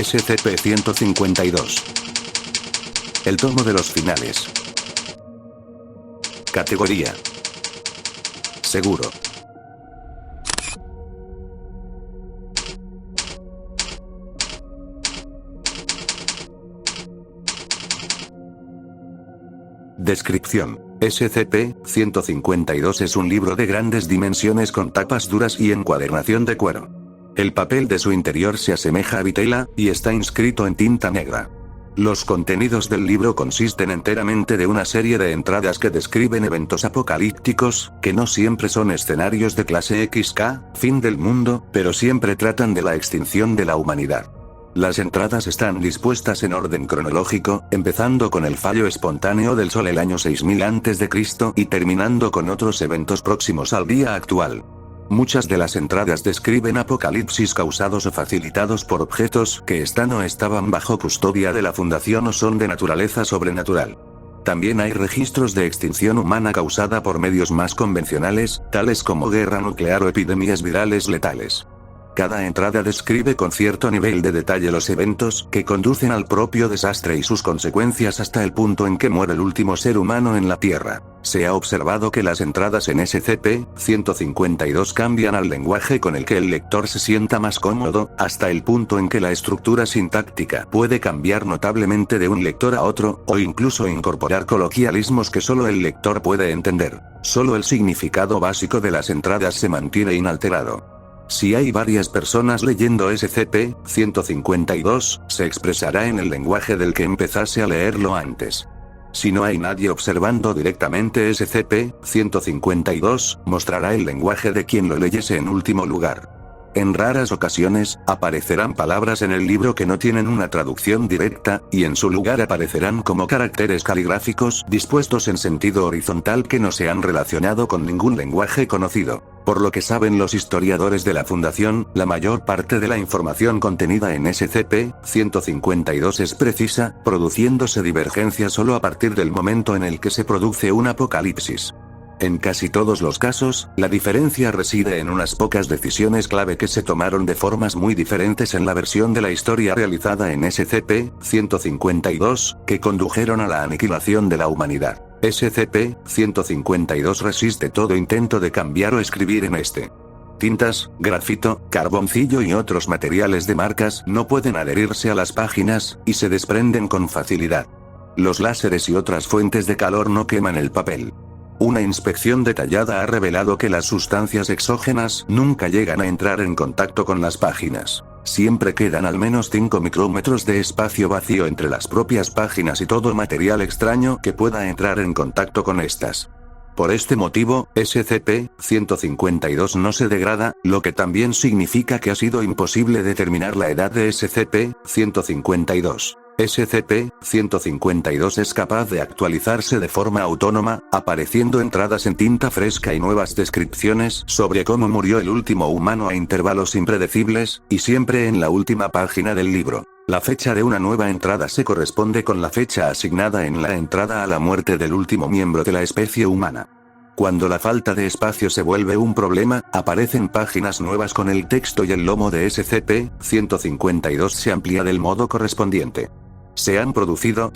SCP-152. El tomo de los finales. Categoría: seguro. Descripción: SCP-152 es un libro de grandes dimensiones con tapas duras y encuadernación de cuero. El papel de su interior se asemeja a vitela, y está inscrito en tinta negra. Los contenidos del libro consisten enteramente de una serie de entradas que describen eventos apocalípticos, que no siempre son escenarios de clase XK, fin del mundo, pero siempre tratan de la extinción de la humanidad. Las entradas están dispuestas en orden cronológico, empezando con el fallo espontáneo del Sol el año 6000 a.C. y terminando con otros eventos próximos al día actual. Muchas de las entradas describen apocalipsis causados o facilitados por objetos que están o estaban bajo custodia de la Fundación o son de naturaleza sobrenatural. También hay registros de extinción humana causada por medios más convencionales, tales como guerra nuclear o epidemias virales letales. Cada entrada describe con cierto nivel de detalle los eventos que conducen al propio desastre y sus consecuencias hasta el punto en que muere el último ser humano en la Tierra. Se ha observado que las entradas en SCP-152 cambian al lenguaje con el que el lector se sienta más cómodo, hasta el punto en que la estructura sintáctica puede cambiar notablemente de un lector a otro, o incluso incorporar coloquialismos que solo el lector puede entender. Solo el significado básico de las entradas se mantiene inalterado. Si hay varias personas leyendo SCP-152, se expresará en el lenguaje del que empezase a leerlo antes. Si no hay nadie observando directamente SCP-152, mostrará el lenguaje de quien lo leyese en último lugar. En raras ocasiones, aparecerán palabras en el libro que no tienen una traducción directa, y en su lugar aparecerán como caracteres caligráficos dispuestos en sentido horizontal que no se han relacionado con ningún lenguaje conocido. Por lo que saben los historiadores de la Fundación, la mayor parte de la información contenida en SCP-152 es precisa, produciéndose divergencias solo a partir del momento en el que se produce un apocalipsis. En casi todos los casos, la diferencia reside en unas pocas decisiones clave que se tomaron de formas muy diferentes en la versión de la historia realizada en SCP-152, que condujeron a la aniquilación de la humanidad. SCP-152 resiste todo intento de cambiar o escribir en este. Tintas, grafito, carboncillo y otros materiales de marcas no pueden adherirse a las páginas, y se desprenden con facilidad. Los láseres y otras fuentes de calor no queman el papel. Una inspección detallada ha revelado que las sustancias exógenas nunca llegan a entrar en contacto con las páginas. Siempre quedan al menos 5 micrómetros de espacio vacío entre las propias páginas y todo material extraño que pueda entrar en contacto con estas. Por este motivo, SCP-152 no se degrada, lo que también significa que ha sido imposible determinar la edad de SCP-152. SCP-152 es capaz de actualizarse de forma autónoma, apareciendo entradas en tinta fresca y nuevas descripciones sobre cómo murió el último humano a intervalos impredecibles, y siempre en la última página del libro. La fecha de una nueva entrada se corresponde con la fecha asignada en la entrada a la muerte del último miembro de la especie humana. Cuando la falta de espacio se vuelve un problema, aparecen páginas nuevas con el texto y el lomo de SCP-152 se amplía del modo correspondiente. Se han producido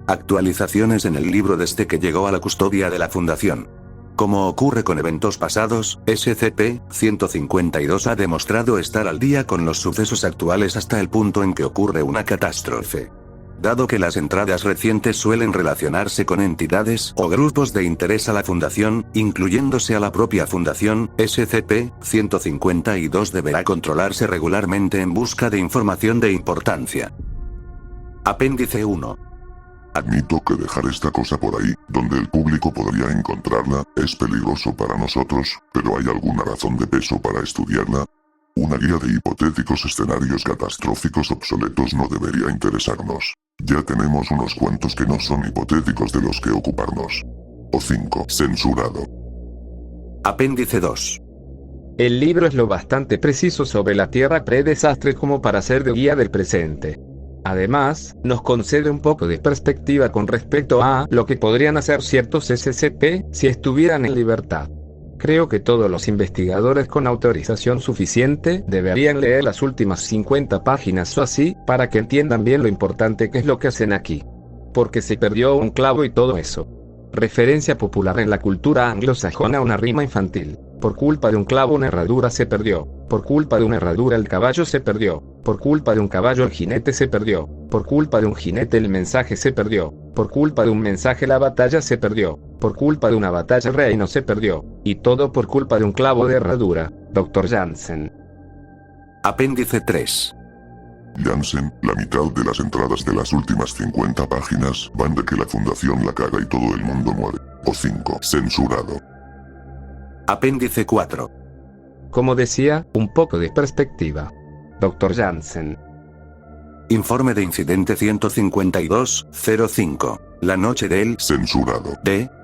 actualizaciones en el libro desde que llegó a la custodia de la Fundación. Como ocurre con eventos pasados, SCP-152 ha demostrado estar al día con los sucesos actuales hasta el punto en que ocurre una catástrofe. Dado que las entradas recientes suelen relacionarse con entidades o grupos de interés a la Fundación, incluyéndose a la propia Fundación, SCP-152 deberá controlarse regularmente en busca de información de importancia. Apéndice 1. Admito que dejar esta cosa por ahí, donde el público podría encontrarla, es peligroso para nosotros, pero ¿hay alguna razón de peso para estudiarla? Una guía de hipotéticos escenarios catastróficos obsoletos no debería interesarnos. Ya tenemos unos cuantos que no son hipotéticos de los que ocuparnos. O 5. Censurado. Apéndice 2. El libro es lo bastante preciso sobre la Tierra pre-desastre como para ser de guía del presente. Además, nos concede un poco de perspectiva con respecto a lo que podrían hacer ciertos SCP si estuvieran en libertad. Creo que todos los investigadores con autorización suficiente deberían leer las últimas 50 páginas o así, para que entiendan bien lo importante que es lo que hacen aquí. Porque se perdió un clavo y todo eso. Referencia popular en la cultura anglosajona, una rima infantil. Por culpa de un clavo una herradura se perdió. Por culpa de una herradura el caballo se perdió. Por culpa de un caballo el jinete se perdió. Por culpa de un jinete el mensaje se perdió. Por culpa de un mensaje la batalla se perdió. Por culpa de una batalla el reino se perdió. Y todo por culpa de un clavo de herradura. Dr. Jansen. Apéndice 3. Jansen, la mitad de las entradas de las últimas 50 páginas van de que la fundación la caga y todo el mundo muere. O 5. Censurado. Apéndice 4. Como decía, un poco de perspectiva. Dr. Jansen. Informe de incidente 152-05. La noche del Censurado.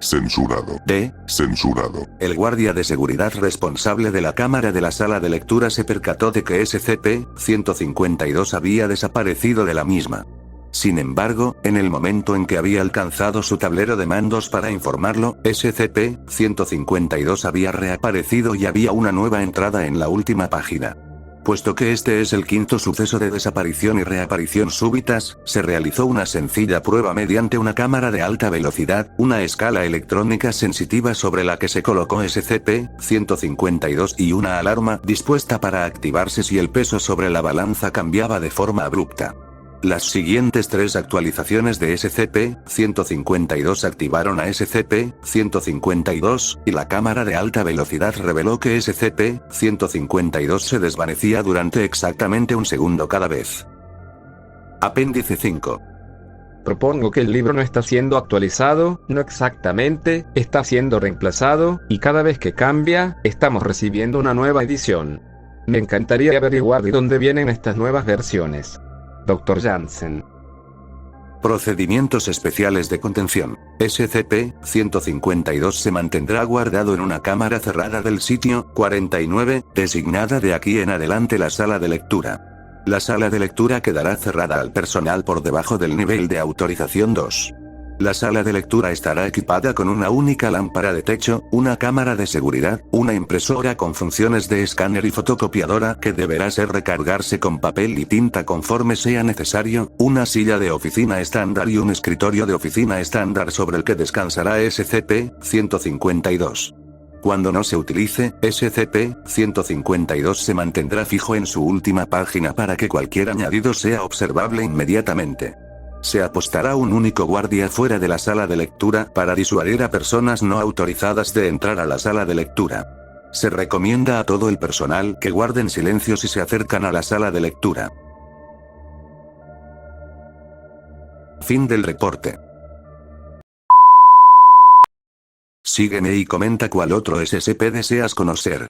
Censurado. Censurado. El guardia de seguridad responsable de la cámara de la sala de lectura se percató de que SCP-152 había desaparecido de la misma. Sin embargo, en el momento en que había alcanzado su tablero de mandos para informarlo, SCP-152 había reaparecido y había una nueva entrada en la última página. Puesto que este es el quinto suceso de desaparición y reaparición súbitas, se realizó una sencilla prueba mediante una cámara de alta velocidad, una escala electrónica sensitiva sobre la que se colocó SCP-152 y una alarma dispuesta para activarse si el peso sobre la balanza cambiaba de forma abrupta. Las siguientes 3 actualizaciones de SCP-152 activaron a SCP-152, y la cámara de alta velocidad reveló que SCP-152 se desvanecía durante exactamente un segundo cada vez. Apéndice 5. Propongo que el libro no está siendo actualizado, no exactamente, está siendo reemplazado, y cada vez que cambia, estamos recibiendo una nueva edición. Me encantaría averiguar de dónde vienen estas nuevas versiones. Dr. Jansen. Procedimientos especiales de contención. SCP-152 se mantendrá guardado en una cámara cerrada del sitio 49, designada de aquí en adelante la sala de lectura. La sala de lectura quedará cerrada al personal por debajo del nivel de autorización 2. La sala de lectura estará equipada con una única lámpara de techo, una cámara de seguridad, una impresora con funciones de escáner y fotocopiadora que deberá recargarse con papel y tinta conforme sea necesario, una silla de oficina estándar y un escritorio de oficina estándar sobre el que descansará SCP-152. Cuando no se utilice, SCP-152 se mantendrá fijo en su última página para que cualquier añadido sea observable inmediatamente. Se apostará un único guardia fuera de la sala de lectura para disuadir a personas no autorizadas de entrar a la sala de lectura. Se recomienda a todo el personal que guarden silencio si se acercan a la sala de lectura. Fin del reporte. Sígueme y comenta cuál otro SCP deseas conocer.